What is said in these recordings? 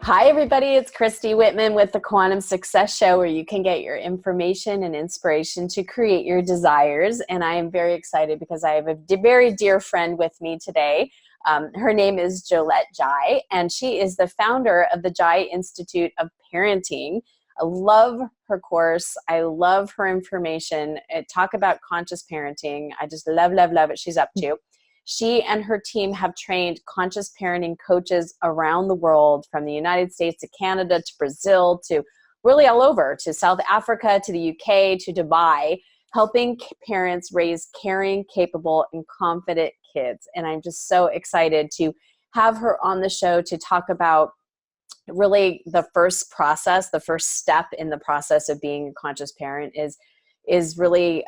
Hi, everybody. It's Christy Whitman with the Quantum Success Show, where you can get your information and inspiration to create your desires. And I am very excited because I have a very dear friend with me today. Her name is Jolette Jai, and she is the founder of the Jai Institute of Parenting. I love her course. I love her information. Talk about conscious parenting. I just love what she's up to. She and her team have trained conscious parenting coaches around the world, from the United States to Canada to Brazil to really all over, to South Africa to the UK to Dubai, helping parents raise caring, capable, and confident kids. And I'm just so excited to have her on the show to talk about really the first process, the first step in the process of being a conscious parent is really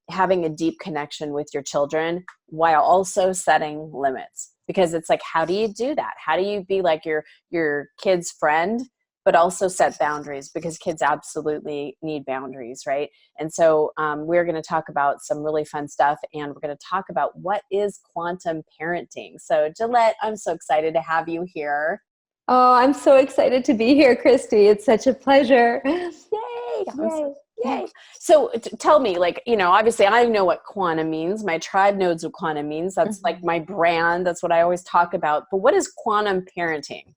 having a deep connection with your children while also setting limits. Because it's like, how do you do that? How do you be like your kid's friend, but also set boundaries? Because kids absolutely need boundaries, right? And so we're going to talk about some really fun stuff, and we're going to talk about what is quantum parenting. So Jolette, I'm so excited to have you here. Oh, I'm so excited to be here, Christy. It's such a pleasure. Yay! Yay. So tell me, obviously I know what quantum means. My tribe knows what quantum means. That's like my brand. That's what I always talk about. But what is quantum parenting?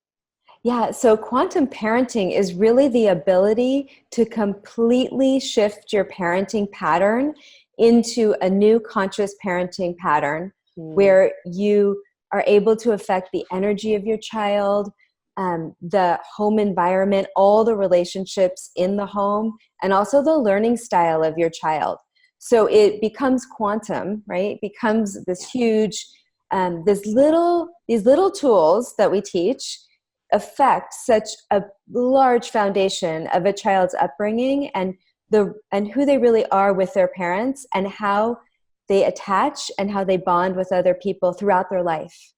Yeah, so quantum parenting is really the ability to completely shift your parenting pattern into a new conscious parenting pattern where you are able to affect the energy of your child, the home environment, all the relationships in the home, and also the learning style of your child. So it becomes quantum, right? It becomes this huge, these little tools that we teach affect such a large foundation of a child's upbringing and who they really are with their parents, and how they attach and how they bond with other people throughout their life.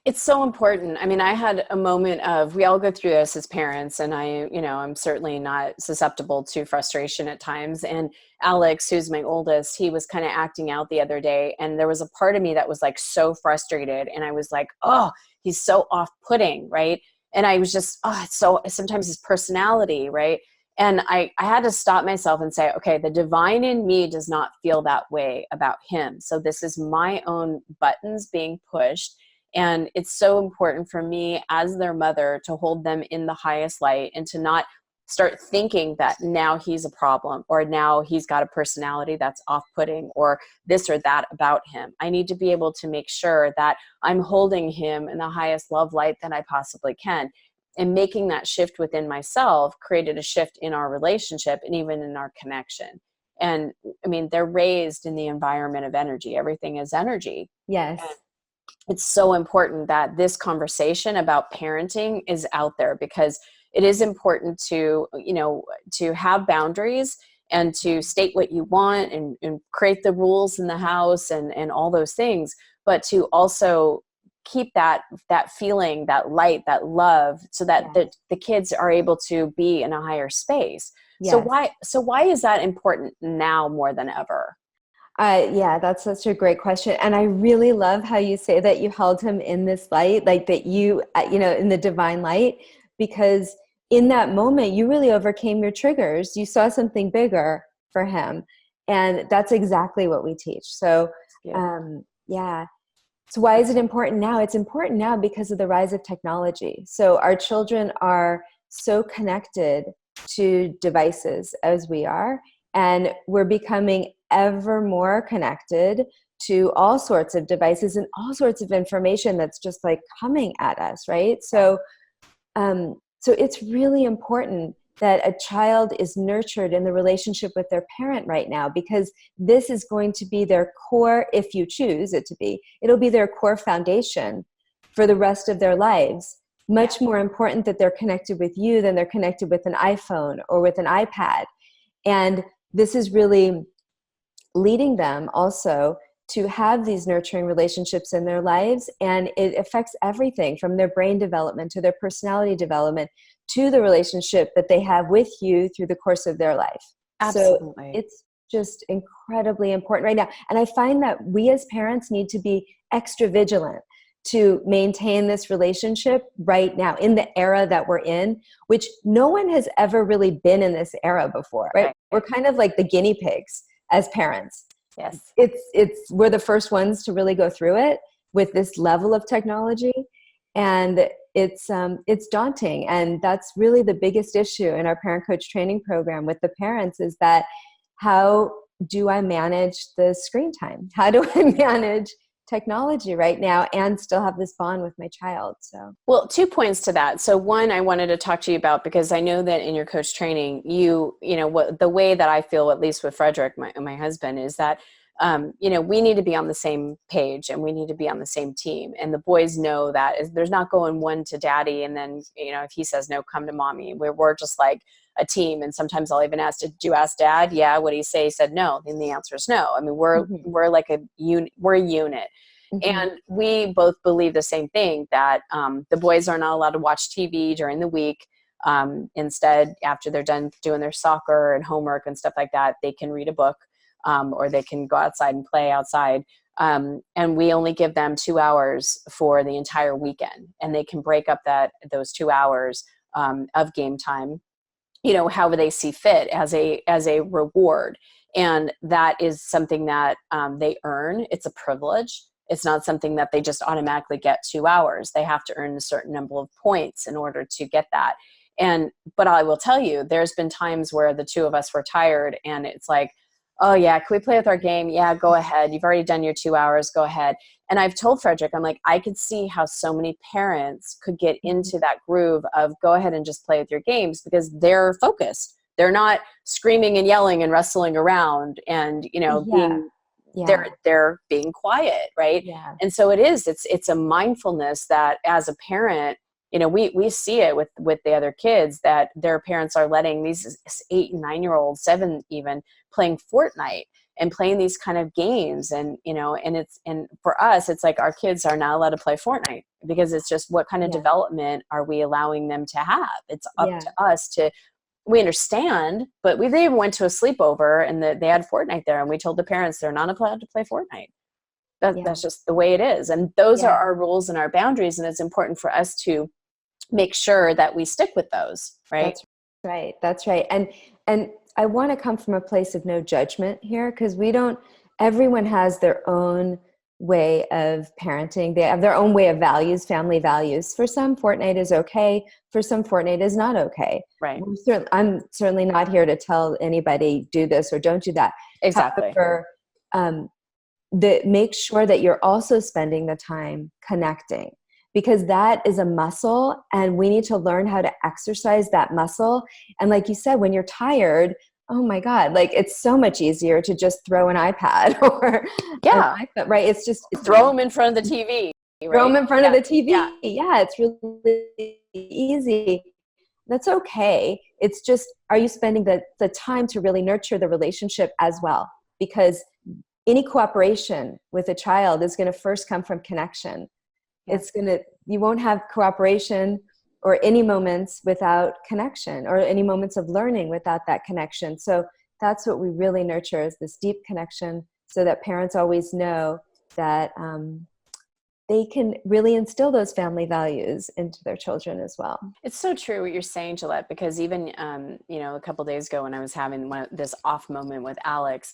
It's so important. I mean, I had a moment of, we all go through this as parents, and I'm certainly not susceptible to frustration at times. And Alex, who's my oldest, he was kind of acting out the other day, and there was a part of me that was like so frustrated, and I was like, oh, he's so off-putting, right? And I was just, it's so, sometimes his personality, right? And I had to stop myself and say, okay, the divine in me does not feel that way about him. So this is my own buttons being pushed. And it's so important for me as their mother to hold them in the highest light and to not start thinking that now he's a problem, or now he's got a personality that's off-putting, or this or that about him. I need to be able to make sure that I'm holding him in the highest love light that I possibly can. And making that shift within myself created a shift in our relationship and even in our connection. And I mean, they're raised in the environment of energy. Everything is energy. Yes. And it's so important that this conversation about parenting is out there, because it is important to have boundaries and to state what you want and create the rules in the house and all those things, but to also keep that feeling, that light, that love, so that the kids are able to be in a higher space. Yes. So why is that important now more than ever? Yeah, that's such a great question. And I really love how you say that you held him in this light, like that in the divine light, because in that moment, you really overcame your triggers. You saw something bigger for him. And that's exactly what we teach. So, yeah. So why is it important now? It's important now because of the rise of technology. So our children are so connected to devices as we are, and we're becoming ever more connected to all sorts of devices and all sorts of information that's just like coming at us, right? So it's really important that a child is nurtured in the relationship with their parent right now, because this is going to be their core, if you choose it to be. It'll be their core foundation for the rest of their lives. Much more important that they're connected with you than they're connected with an iPhone or with an iPad. And this is really leading them also to have these nurturing relationships in their lives. And it affects everything from their brain development to their personality development to the relationship that they have with you through the course of their life. Absolutely. So it's just incredibly important right now. And I find that we as parents need to be extra vigilant, to maintain this relationship right now in the era that we're in, which no one has ever really been in this era before, right? We're kind of like the guinea pigs as parents. Yes. We're the first ones to really go through it with this level of technology. And it's daunting. And that's really the biggest issue in our parent coach training program with the parents, is that how do I manage the screen time? How do I manage technology right now and still have this bond with my child? So, well, 2 points to that. So one, I wanted to talk to you about, because I know that in your coach training, you know, what the way that I feel, at least with Frederick, my husband, is that, you know, we need to be on the same page and we need to be on the same team. And the boys know that there's not going one to daddy, and then, you know, if he says no, come to mommy. We're just like a team. And sometimes I'll even ask, did you ask dad? Yeah. What did he say? He said no. Then the answer is no. I mean, we're like we're a unit. And we both believe the same thing, that the boys are not allowed to watch TV during the week. Instead, after they're done doing their soccer and homework and stuff like that, they can read a book, or they can go outside and play outside. And we only give them 2 hours for the entire weekend, and they can break up those 2 hours of game time, you know, however they see fit, as a reward. And that is something that they earn. It's a privilege. It's not something that they just automatically get 2 hours. They have to earn a certain number of points in order to get that. But I will tell you, there's been times where the two of us were tired, and it's like, oh yeah, can we play with our game? Yeah, go ahead. You've already done your 2 hours. Go ahead. And I've told Frederick, I'm like, I could see how so many parents could get into that groove of go ahead and just play with your games, because they're focused. They're not screaming and yelling and wrestling around and, you know, they're being quiet. Right. Yeah. And so it's a mindfulness that as a parent, you know, we see it with the other kids, that their parents are letting these 8 and 9-year-olds, 7 even, playing Fortnite and playing these kind of games. And, you know, and for us, it's like our kids are not allowed to play Fortnite, because it's just, what kind of development are we allowing them to have? It's up to us we understand, but they even went to a sleepover and they had Fortnite there, and we told the parents they're not allowed to play Fortnite. That's just the way it is. And those are our rules and our boundaries. And it's important for us to make sure that we stick with those. Right. That's right. And I want to come from a place of no judgment here, because everyone has their own way of parenting. They have their own way of values, family values. For some, Fortnite is okay. For some, Fortnite is not okay. Right. I'm certainly not here to tell anybody do this or don't do that. Exactly. However, make sure that you're also spending the time connecting, because that is a muscle, and we need to learn how to exercise that muscle. And like you said, when you're tired, oh my God, like it's so much easier to just throw an iPad or an iPad, right? It's throw them in front of the TV. Right? Throw them in front of the TV. Yeah, it's really easy. That's okay. It's just, are you spending the time to really nurture the relationship as well? Because any cooperation with a child is going to first come from connection. You won't have cooperation or any moments without connection, or any moments of learning without that connection. So that's what we really nurture, is this deep connection, so that parents always know that they can really instill those family values into their children as well. It's so true what you're saying, Jolette, because even, you know, a couple of days ago when I was having this off moment with Alex,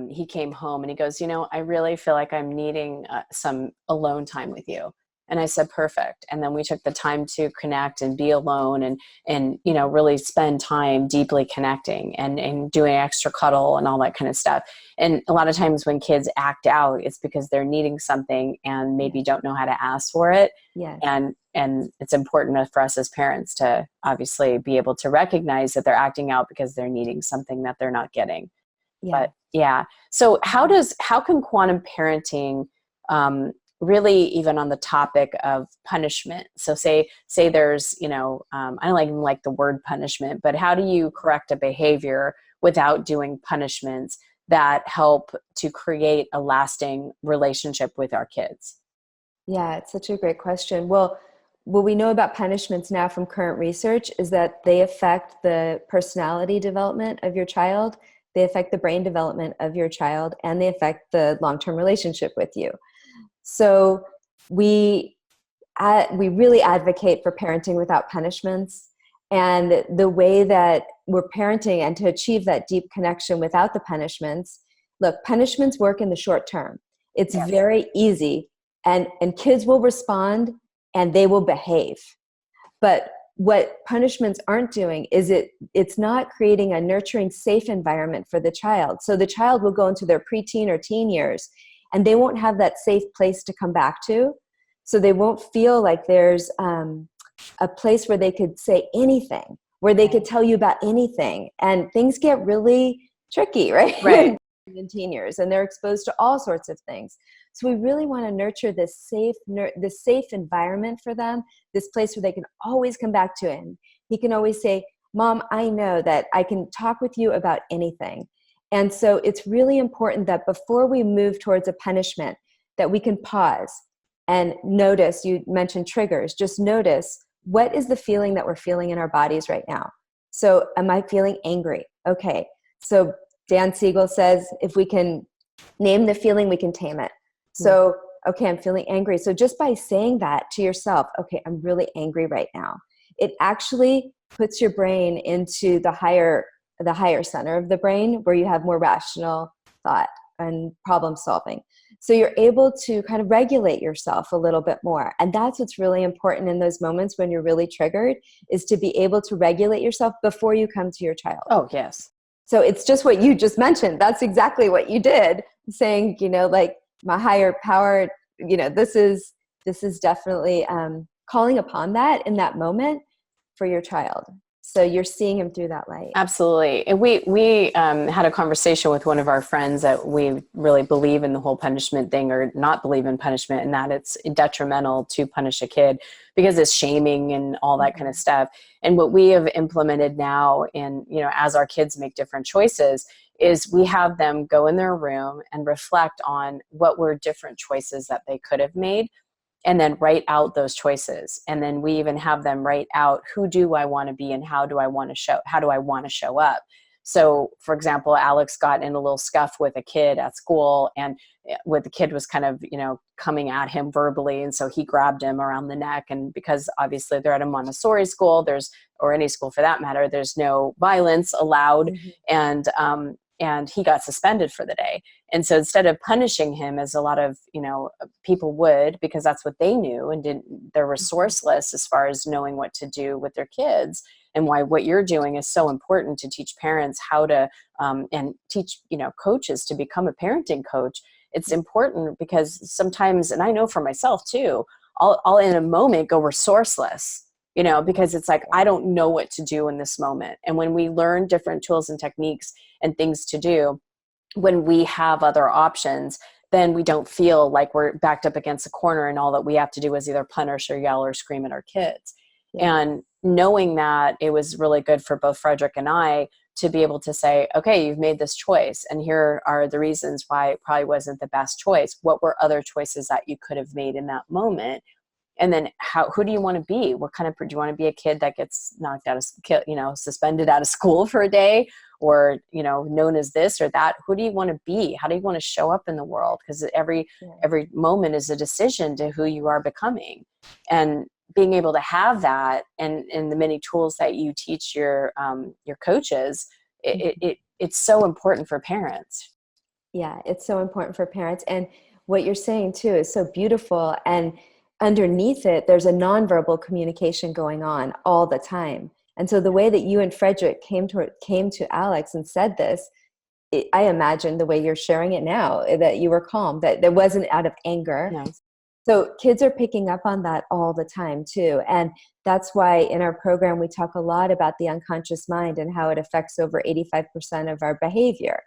he came home and he goes, you know, I really feel like I'm needing some alone time with you. And I said, perfect. And then we took the time to connect and be alone and, you know, really spend time deeply connecting and doing extra cuddle and all that kind of stuff. And a lot of times when kids act out, it's because they're needing something and maybe don't know how to ask for it. Yes. And it's important for us as parents to obviously be able to recognize that they're acting out because they're needing something that they're not getting. But so how can quantum parenting, really, even on the topic of punishment. So say there's, you know, I don't even like the word punishment, but how do you correct a behavior without doing punishments that help to create a lasting relationship with our kids? Yeah, it's such a great question. Well, what we know about punishments now from current research is that they affect the personality development of your child, they affect the brain development of your child, and they affect the long-term relationship with you. So we really advocate for parenting without punishments. And the way that we're parenting and to achieve that deep connection without the punishments, look, punishments work in the short term. It's very easy, and kids will respond and they will behave. But what punishments aren't doing is it's not creating a nurturing, safe environment for the child. So the child will go into their preteen or teen years and they won't have that safe place to come back to. So they won't feel like there's a place where they could say anything, where they could tell you about anything. And things get really tricky, right? Right. In teen years, and they're exposed to all sorts of things. So we really want to nurture this safe environment for them, this place where they can always come back to it. And he can always say, Mom, I know that I can talk with you about anything. And so it's really important that before we move towards a punishment, that we can pause and notice. You mentioned triggers. Just notice, what is the feeling that we're feeling in our bodies right now? So am I feeling angry? Okay. So Dan Siegel says, if we can name the feeling, we can tame it. So, okay, I'm feeling angry. So just by saying that to yourself, okay, I'm really angry right now, it actually puts your brain into the higher center of the brain, where you have more rational thought and problem solving. So you're able to kind of regulate yourself a little bit more. And that's what's really important in those moments when you're really triggered, is to be able to regulate yourself before you come to your child. Oh, yes. So it's just what you just mentioned. That's exactly what you did, saying, like, my higher power, this is definitely calling upon that in that moment for your child. So you're seeing him through that light. Absolutely. And we had a conversation with one of our friends that we really believe in the whole punishment thing, or not believe in punishment, and that it's detrimental to punish a kid because it's shaming and all that kind of stuff. And what we have implemented now, in, as our kids make different choices, is we have them go in their room and reflect on what were different choices that they could have made, and then write out those choices. And then we even have them write out, who do I want to be and how do I want to show up? So for example, Alex got in a little scuff with a kid at school, and the kid was kind of, coming at him verbally. And so he grabbed him around the neck. And because obviously they're at a Montessori school, or any school for that matter, there's no violence allowed. And he got suspended for the day. And so instead of punishing him, as a lot of, people would, because that's what they knew, and they're resourceless as far as knowing what to do with their kids, and why what you're doing is so important to teach parents how to, and teach, coaches to become a parenting coach. It's important because sometimes, and I know for myself too, I'll in a moment go resourceless, because it's like, I don't know what to do in this moment. And when we learn different tools and techniques and things to do, when we have other options, then we don't feel like we're backed up against a corner and all that we have to do is either punish or yell or scream at our kids. And knowing that, it was really good for both Frederick and I to be able to say, okay, you've made this choice, and here are the reasons why it probably wasn't the best choice. What were other choices that you could have made in that moment? And then who do you want to be? What kind of, do you want to be a kid that gets knocked out of, suspended out of school for a day, or, known as this or that? Who do you want to be? How do you want to show up in the world? Because every moment is a decision to who you are becoming. And being able to have that, and the many tools that you teach your coaches, it's so important for parents. Yeah, it's so important for parents. And what you're saying too is so beautiful. And underneath it, there's a nonverbal communication going on all the time. And so the way that you and Frederick came to Alex and said this, I imagine the way you're sharing it now, that you were calm, that there wasn't out of anger. No. So kids are picking up on that all the time too. And that's why in our program, we talk a lot about the unconscious mind and how it affects over 85% of our behavior.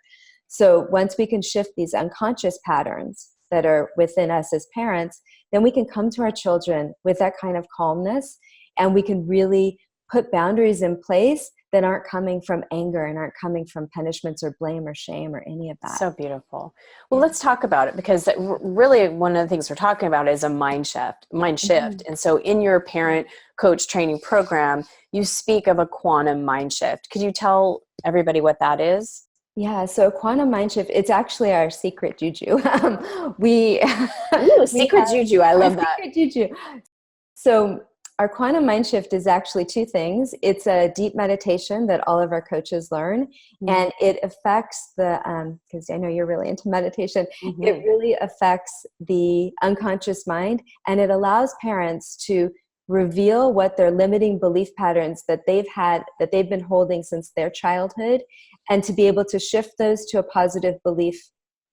So once we can shift these unconscious patterns that are within us as parents, then we can come to our children with that kind of calmness, and we can really put boundaries in place that aren't coming from anger and aren't coming from punishments or blame or shame or any of that. So beautiful. Well, let's talk about it, because really one of the things we're talking about is a mind shift. And so in your parent coach training program, you speak of a quantum mind shift. Could you tell everybody what that is? Yeah, so quantum mind shift, it's actually our secret juju. We Ooh, we secret have juju. I our love that. secret juju. So our quantum mind shift is actually two things. It's a deep meditation that all of our coaches learn, Mm-hmm. and it affects the because I know you're really into meditation. It Mm-hmm. really affects the unconscious mind, and it allows parents to reveal what their limiting belief patterns that they've been holding since their childhood, and to be able to shift those to a positive belief,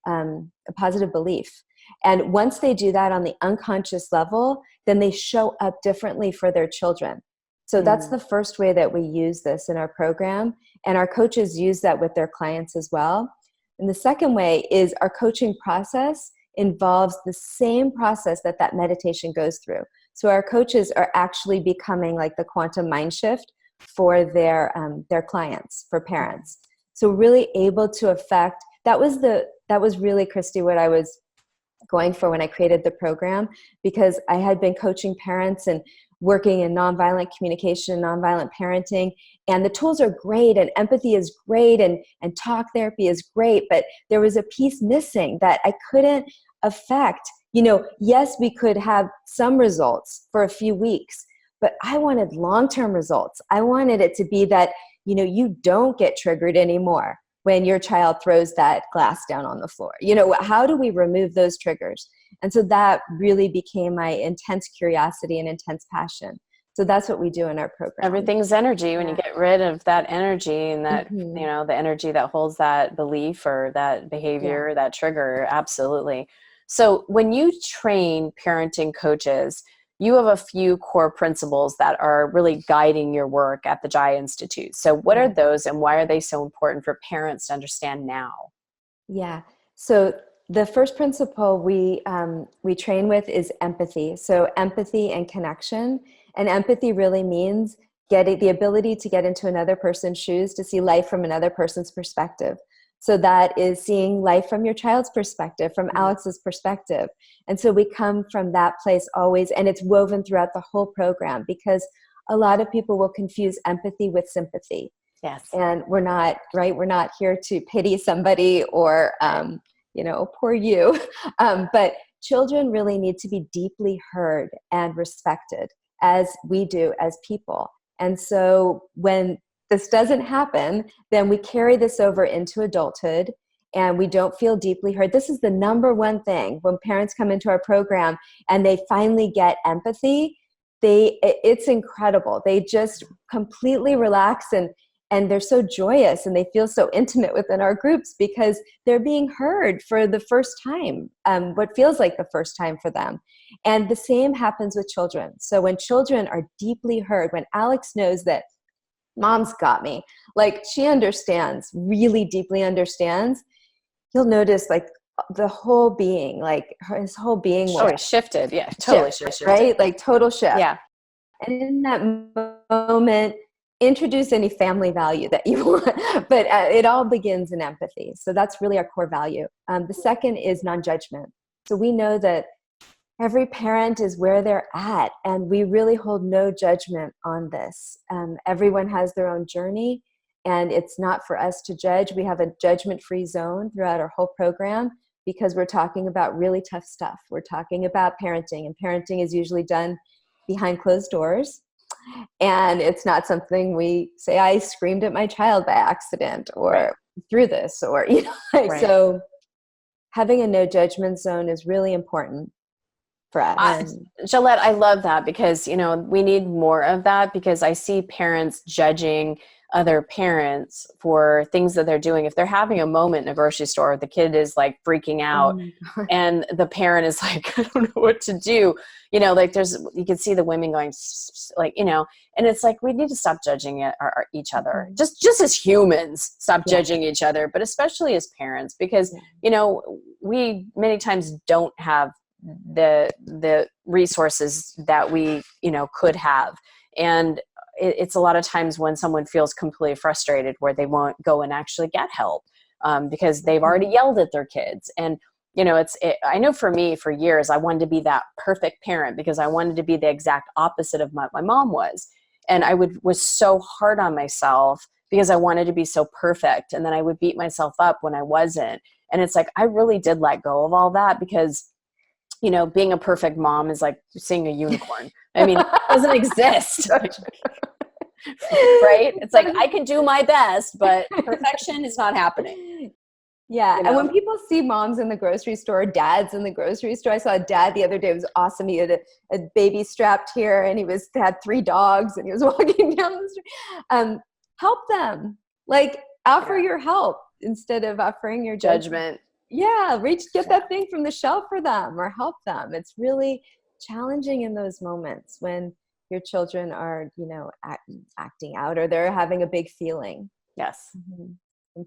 a positive belief. And once they do that on the unconscious level, then they show up differently for their children. So that's Mm. the first way that we use this in our program. And our coaches use that with their clients as well. And the second way is our coaching process involves the same process that that meditation goes through. So our coaches are actually becoming like the quantum mind shift for their clients, for parents. So really able to affect, that was really, Christy, what I was going for when I created the program, because I had been coaching parents and working in nonviolent communication, nonviolent parenting, and the tools are great and empathy is great and talk therapy is great, but there was a piece missing that I couldn't affect. Yes, we could have some results for a few weeks, but I wanted long-term results. I wanted it to be that, you don't get triggered anymore when your child throws that glass down on the floor. How do we remove those triggers? And so that really became my intense curiosity and intense passion. So that's what we do in our program. Everything's energy. When you Yeah. get rid of that energy and that, Mm-hmm. the energy that holds that belief or that Yeah. behavior, that trigger, absolutely. So when you train parenting coaches, you have a few core principles that are really guiding your work at the Jai Institute. So what are Yeah. those and why are they so important for parents to understand now? Yeah. So the first principle we train with is empathy. So empathy and connection. And empathy really means getting the ability to get into another person's shoes, to see life from another person's perspective. So that is seeing life from your child's perspective, from Mhm. Alex's perspective. And so we come from that place always, and it's woven throughout the whole program, because a lot of people will confuse empathy with sympathy, Yes. and we're not, right, we're not here to pity somebody or poor you. But children really need to be deeply heard and respected, as we do as people. And so when this doesn't happen, then we carry this over into adulthood and we don't feel deeply heard. This is the number one thing when parents come into our program and they finally get empathy. It's incredible. They just completely relax, and they're so joyous and they feel so intimate within our groups because they're being heard for the first time, what feels like the first time for them. And the same happens with children. So when children are deeply heard, when Alex knows that mom's got me, like she understands, really deeply understands, you'll notice like the whole being, like his whole being will Oh, it shifted. Yeah, totally shift, should have shifted. right? Like total shift. Yeah. And in that moment, introduce any family value that you want, but it all begins in empathy. So that's really our core value. The second is non-judgment. So we know that every parent is where they're at, and we really hold no judgment on this. Everyone has their own journey, and it's not for us to judge. We have a judgment-free zone throughout our whole program because we're talking about really tough stuff. We're talking about parenting, and parenting is usually done behind closed doors. And it's not something we say, I screamed at my child by accident Right. or through this, or, like, Right. so having a no judgment zone is really important for us. I, Gillette, I love that because, we need more of that because I see parents judging other parents for things that they're doing. If they're having a moment in a grocery store, the kid is like freaking Oh out my God. and the parent is like, I don't know what to do. Like you can see the women going like, and it's like, we need to stop judging each other. Mhm. Just as humans, stop Yeah. judging each other, but especially as parents, because, we many times don't have the resources that we could have, and it's a lot of times when someone feels completely frustrated where they won't go and actually get help because they've already yelled at their kids. And I know for me, for years I wanted to be that perfect parent because I wanted to be the exact opposite of what my mom was, and I was so hard on myself because I wanted to be so perfect. And then I would beat myself up when I wasn't. And it's like, I really did let go of all that because, you know, being a perfect mom is like seeing a unicorn. I mean, it doesn't exist. Right? It's like, I can do my best, but perfection is not happening. Yeah. You know? And when people see moms in the grocery store, dads in the grocery store, I saw a dad the other day. It was awesome. He had a baby strapped here and had 3 dogs and he was walking down the street. Help them. Like, offer your help instead of offering your judgment. Yeah. Get that thing from the shelf for them or help them. It's really challenging in those moments when your children are, you know, acting out or they're having a big feeling. Yes. Mm-hmm.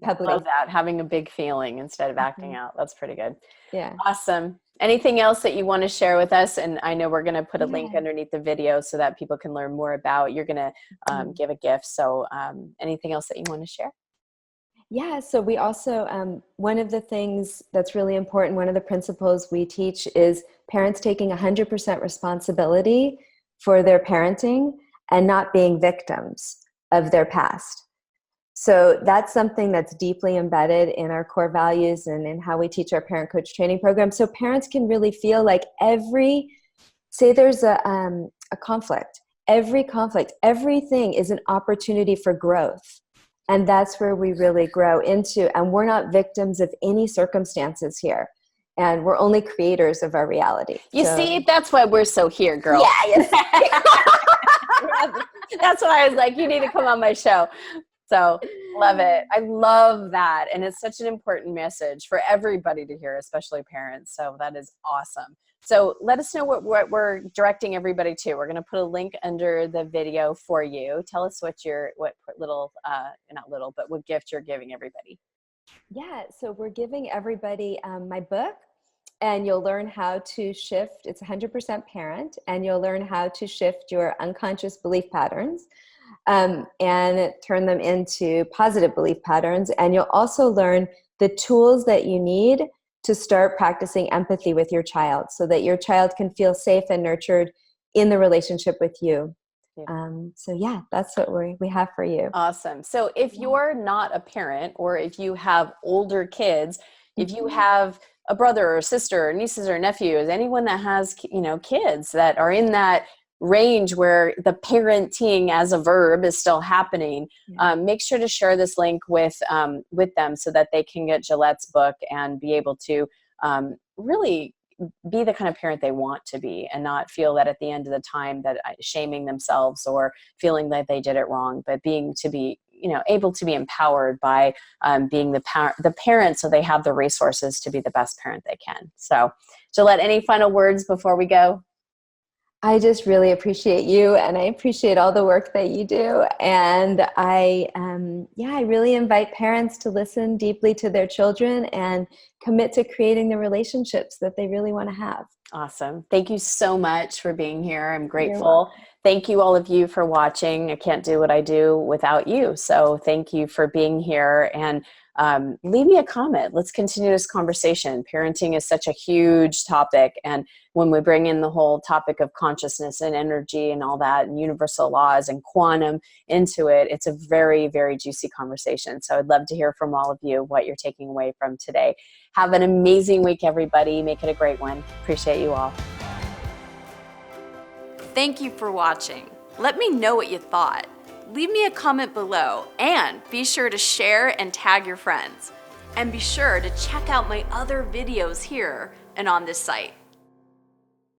I love that, having a big feeling instead of acting out. That's pretty good. Yeah. Awesome. Anything else that you want to share with us? And I know we're going to put a link underneath the video so that people can learn more about. You're going to give a gift. So anything else that you want to share? Yeah. So we also, one of the things that's really important, one of the principles we teach is parents taking 100% responsibility for their parenting and not being victims of their past. So that's something that's deeply embedded in our core values and in how we teach our parent coach training program. So parents can really feel like say there's a conflict, everything is an opportunity for growth. And that's where we really grow into, and we're not victims of any circumstances here. And we're only creators of our reality. You see, that's why we're so here, girl. Yeah. That's why I was like, you need to come on my show. So love it. I love that. And it's such an important message for everybody to hear, especially parents. So that is awesome. So let us know what we're directing everybody to. We're going to put a link under the video for you. Tell us what gift you're giving everybody. Yeah. So we're giving everybody my book, and you'll learn how to shift. It's 100% parent, and you'll learn how to shift your unconscious belief patterns. And turn them into positive belief patterns. And you'll also learn the tools that you need to start practicing empathy with your child so that your child can feel safe and nurtured in the relationship with you. So that's what we have for you. Awesome. So if you're not a parent, or if you have older kids, if you have a brother or sister or nieces or nephews, anyone that has, you know, kids that are in that range where the parenting as a verb is still happening, make sure to share this link with them so that they can get Jolette's book and be able to really be the kind of parent they want to be, and not feel that at the end of the time that shaming themselves or feeling that they did it wrong, but able to be empowered by being the parent, so they have the resources to be the best parent they can. So Jolette, any final words before we go? I just really appreciate you, and I appreciate all the work that you do. And I really invite parents to listen deeply to their children and commit to creating the relationships that they really want to have. Awesome. Thank you so much for being here. I'm grateful. Thank you all of you for watching. I can't do what I do without you. So thank you for being here, and leave me a comment. Let's continue this conversation. Parenting is such a huge topic. And when we bring in the whole topic of consciousness and energy and all that, and universal laws and quantum into it, it's a very, very juicy conversation. So I'd love to hear from all of you what you're taking away from today. Have an amazing week, everybody. Make it a great one. Appreciate you all. Thank you for watching. Let me know what you thought. Leave me a comment below, and be sure to share and tag your friends. And be sure to check out my other videos here and on this site.